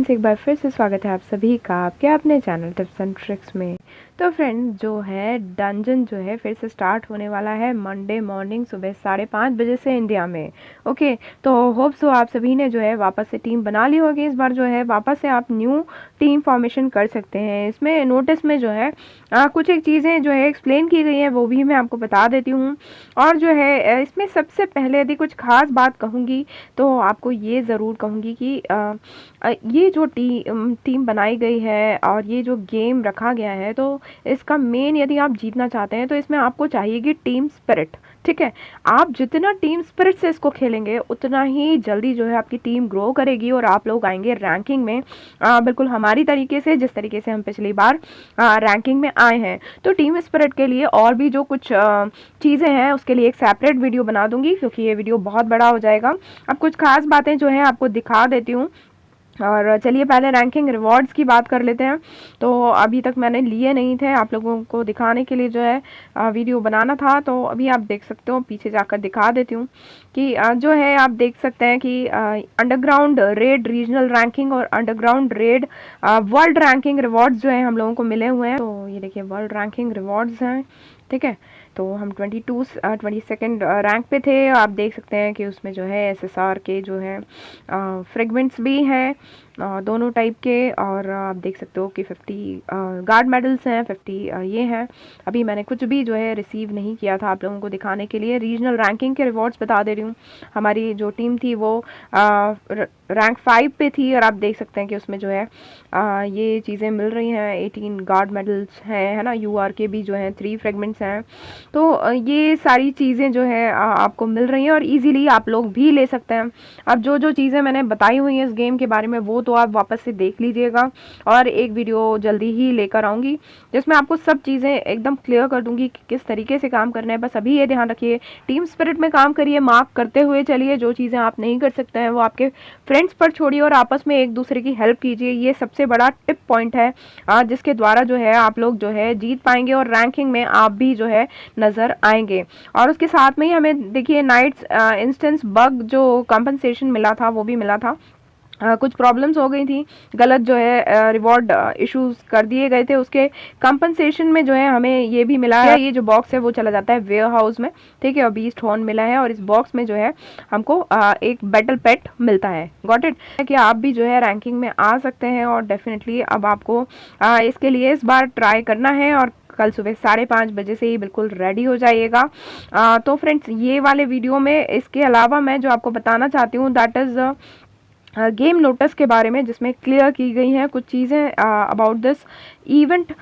एक बार फिर से स्वागत है आप सभी का आपके अपने चैनल टिप्स एंड ट्रिक्स में। तो फ्रेंड्स जो है डंजन जो है फिर से स्टार्ट होने वाला है मंडे मॉर्निंग सुबह 5:30 बजे से इंडिया में। ओके, तो होप सो आप सभी ने जो है वापस से टीम बना ली होगी। इस बार जो है वापस से आप न्यू टीम फॉर्मेशन कर सकते हैं। इसमें नोटिस में जो है कुछ एक चीज़ें जो है एक्सप्लेन की गई हैं, वो भी मैं आपको बता देती हूँ। और जो है इसमें सबसे पहले यदि कुछ खास बात कहूँगी तो आपको ये ज़रूर कहूँगी कि ये जो टीम बनाई गई है और ये जो गेम रखा गया है, तो इसका मेन यदि आप जीतना चाहते हैं तो इसमें आपको चाहिएगी टीम स्पिरिट। ठीक है, आप जितना टीम स्पिरिट से इसको खेलेंगे उतना ही जल्दी जो है आपकी टीम ग्रो करेगी और आप लोग आएंगे रैंकिंग में बिल्कुल हमारी तरीके से, जिस तरीके से हम पिछली बार रैंकिंग में आए हैं। तो टीम स्पिरिट के लिए और भी जो कुछ चीज़ें हैं उसके लिए एक सेपरेट वीडियो बना दूंगी, क्योंकि ये वीडियो बहुत बड़ा हो जाएगा। अब कुछ खास बातें जो है आपको दिखा देती हूँ। और चलिए पहले रैंकिंग रिवॉर्ड्स की बात कर लेते हैं। तो अभी तक मैंने लिए नहीं थे, आप लोगों को दिखाने के लिए जो है वीडियो बनाना था। तो अभी आप देख सकते हो, पीछे जाकर दिखा देती हूँ कि जो है आप देख सकते हैं कि अंडरग्राउंड रेड रीजनल रैंकिंग और underground red world ranking rewards जो है हम लोगों को मिले हुए हैं। तो ये देखिए वर्ल्ड रैंकिंग रिवॉर्ड्स हैं। ठीक है, तो हम 22nd रैंक पे थे। आप देख सकते हैं कि उसमें जो है SSR के जो है फ्रेगमेंट्स भी हैं दोनों टाइप के। और आप देख सकते हो कि 50 गार्ड मेडल्स हैं, 50 ये हैं। अभी मैंने कुछ भी जो है रिसीव नहीं किया था आप लोगों को दिखाने के लिए। रीजनल रैंकिंग के रिवॉर्ड्स बता दे रही हूँ। हमारी जो टीम थी वो रैंक 5 पे थी और आप देख सकते हैं कि उसमें जो है ये चीज़ें मिल रही हैं। 18 गार्ड मेडल्स हैं, है ना। UR के भी जो है 3 फ्रेगमेंट्स हैं। तो ये सारी चीज़ें जो है आपको मिल रही हैं और इजीली आप लोग भी ले सकते हैं। अब जो जो चीज़ें मैंने बताई हुई हैं इस गेम के बारे में वो तो आप वापस से देख लीजिएगा, और एक वीडियो जल्दी ही लेकर आऊँगी जिसमें आपको सब चीज़ें एकदम क्लियर कर दूंगी कि किस तरीके से काम करना है। बस अभी ये ध्यान रखिए, टीम स्पिरिट में काम करिए, मार्क करते हुए चलिए। जो चीज़ें आप नहीं कर सकते हैं वो आपके फ्रेंड्स पर छोड़िए और आपस में एक दूसरे की हेल्प कीजिए। ये सबसे बड़ा टिप पॉइंट है जिसके द्वारा जो है आप लोग जो है जीत पाएंगे और रैंकिंग में आप भी जो है नज़र आएंगे। और उसके साथ में ही हमें देखिए नाइट्स इंस्टेंस बग जो कंपनसेशन मिला था वो भी मिला था। कुछ प्रॉब्लम्स हो गई थी, गलत जो है रिवॉर्ड इश्यूज कर दिए गए थे। उसके कंपनसेशन में जो है हमें ये भी मिला है। ये जो बॉक्स है वो चला जाता है वेयर हाउस में। ठीक है, और बीस्ट हॉर्न मिला है और इस बॉक्स में जो है हमको एक बैटल पेट मिलता है। गॉट इट, कि आप भी जो है रैंकिंग में आ सकते हैं। और डेफिनेटली अब आपको इसके लिए इस बार ट्राई करना है और कल सुबह 5:30 बजे से ही बिल्कुल रेडी हो जाइएगा। तो फ्रेंड्स ये वाले वीडियो में इसके अलावा मैं जो आपको बताना चाहती हूँ दैट इज़ गेम नोटिस के बारे में, जिसमें क्लियर की गई हैं कुछ चीज़ें अबाउट दिस इवेंट।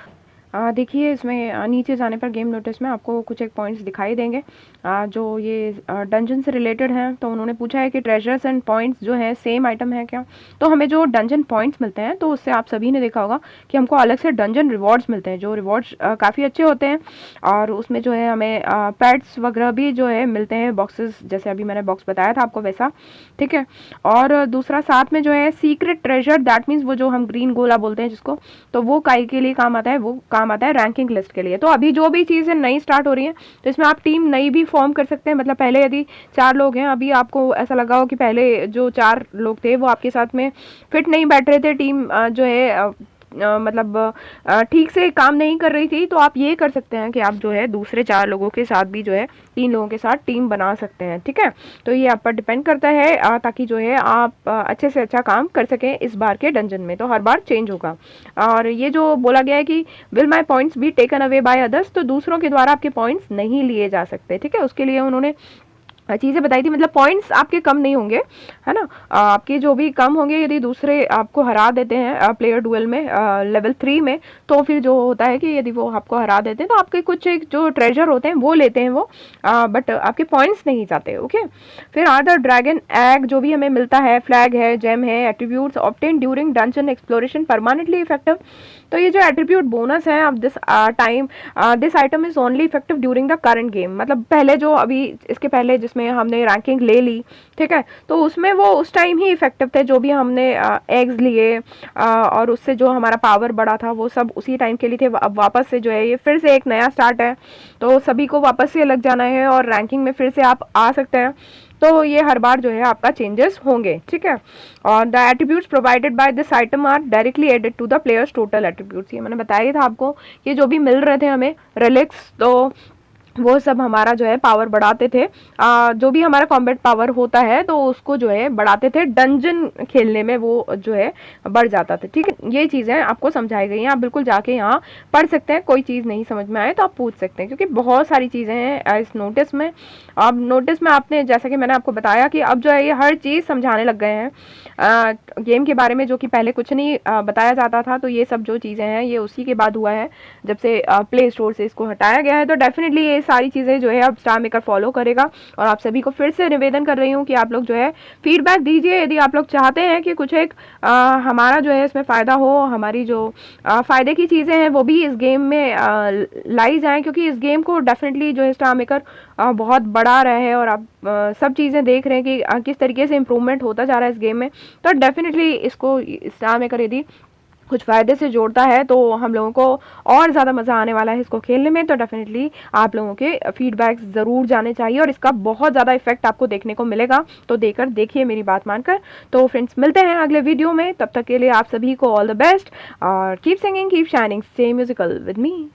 देखिए इसमें नीचे जाने पर गेम नोटिस में आपको कुछ एक पॉइंट्स दिखाई देंगे जो ये डंजन से रिलेटेड हैं। तो उन्होंने पूछा है कि ट्रेजर्स एंड पॉइंट्स जो है सेम आइटम है क्या। तो हमें जो डंजन पॉइंट्स मिलते हैं तो उससे आप सभी ने देखा होगा कि हमको अलग से डंजन रिवॉर्ड्स मिलते हैं, जो रिवॉर्ड्स काफ़ी अच्छे होते हैं। और उसमें जो है हमें पैड्स वगैरह भी जो है मिलते हैं, बॉक्सेस जैसे अभी मैंने बॉक्स बताया था आपको वैसा। ठीक है, और दूसरा साथ में जो है सीक्रेट ट्रेजर, दैट मीन्स वो जो हम ग्रीन गोला बोलते हैं जिसको, तो वो काई के लिए काम आता है, वो काम आता है रैंकिंग लिस्ट के लिए। तो अभी जो भी चीज़ें नई स्टार्ट हो रही हैं तो इसमें आप टीम नई भी फॉर्म कर सकते हैं। मतलब पहले यदि 4 लोग हैं, अभी आपको ऐसा लगा हो कि पहले जो 4 लोग थे वो आपके साथ में फिट नहीं बैठ रहे थे, टीम जो है मतलब ठीक से काम नहीं कर रही थी, तो आप ये कर सकते हैं कि आप जो है दूसरे 4 लोगों के साथ भी जो है 3 लोगों के साथ टीम बना सकते हैं। ठीक है, तो ये आप पर डिपेंड करता है ताकि जो है आप अच्छे से अच्छा काम कर सकें इस बार के डंजन में। तो हर बार चेंज होगा। और ये जो बोला गया है कि will my points be taken away by others, तो दूसरों के द्वारा आपके पॉइंट्स नहीं लिए जा सकते। ठीक है, उसके लिए उन्होंने चीज़ें बताई थी। मतलब पॉइंट्स आपके कम नहीं होंगे, है ना। आपके जो भी कम होंगे यदि दूसरे आपको हरा देते हैं प्लेयर डुएल में लेवल 3 में, तो फिर जो होता है कि यदि वो आपको हरा देते हैं तो आपके कुछ एक जो ट्रेजर होते हैं वो लेते हैं वो, बट आपके पॉइंट्स नहीं जाते। ओके, फिर आदर ड्रैगन एग जो भी हमें मिलता है, फ्लैग है, जेम है, attributes obtain during dungeon exploration permanently effective. तो ये जो एट्रीब्यूट बोनस है अब this item is only effective during the current game. मतलब पहले जो अभी इसके पहले जिसमें हमने रैंकिंग ले ली, ठीक है, तो उसमें वो उस टाइम ही इफेक्टिव थे जो भी हमने एग्स लिए और उससे जो हमारा पावर बढ़ा था वो सब उसी टाइम के लिए थे। अब वापस से जो है ये फिर से एक नया स्टार्ट है, तो सभी को वापस से लग जाना है और रैंकिंग में फिर से आप आ सकते हैं। तो ये हर बार जो है आपका चेंजेस होंगे, ठीक है। और the attributes provided by this item are directly added to the players total attributes. ये मैंने बताया ही था आपको, ये जो भी मिल रहे थे हमें रिलिक्स, तो वो सब हमारा जो है पावर बढ़ाते थे। जो भी हमारा कॉम्बैट पावर होता है तो उसको जो है बढ़ाते थे, डंजन खेलने में वो जो है बढ़ जाता था, ठीक है। ये चीज़ें आपको समझाई गई हैं, आप बिल्कुल जाके यहाँ पढ़ सकते हैं। कोई चीज़ नहीं समझ में आए तो आप पूछ सकते हैं, क्योंकि बहुत सारी चीज़ें हैं इस नोटिस में। अब नोटिस में आपने, जैसा कि मैंने आपको बताया कि अब जो है ये हर चीज़ समझाने लग गए हैं गेम के बारे में, जो कि पहले कुछ नहीं बताया जाता था। तो ये सब जो चीज़ें हैं ये उसी के बाद हुआ है, जब से प्ले स्टोर से इसको हटाया गया है। तो डेफिनेटली ये सारी चीज़ें जो है अब स्टार मेकर फॉलो करेगा। और आप सभी को फिर से निवेदन कर रही हूँ कि आप लोग जो है फीडबैक दीजिए, यदि आप लोग चाहते हैं कि कुछ एक हमारा जो है इसमें फ़ायदा हो, हमारी जो फ़ायदे की चीज़ें हैं वो भी इस गेम में लाई जाएँ, क्योंकि इस गेम को डेफिनेटली जो है स्टार मेकर बहुत बढ़ा रहा है। और आप सब चीज़ें देख रहे हैं कि किस तरीके से इम्प्रूवमेंट होता जा रहा है इस गेम में। तो डेफिनेटली इसको स्टार मेकर यदि कुछ फ़ायदे से जोड़ता है तो हम लोगों को और ज़्यादा मज़ा आने वाला है इसको खेलने में। तो डेफिनेटली आप लोगों के फीडबैक्स ज़रूर जाने चाहिए, और इसका बहुत ज़्यादा इफेक्ट आपको देखने को मिलेगा। तो देकर देखिए मेरी बात मानकर। तो फ्रेंड्स, मिलते हैं अगले वीडियो में, तब तक के लिए आप सभी को ऑल द बेस्ट, और keep singing, keep shining, stay musical with me.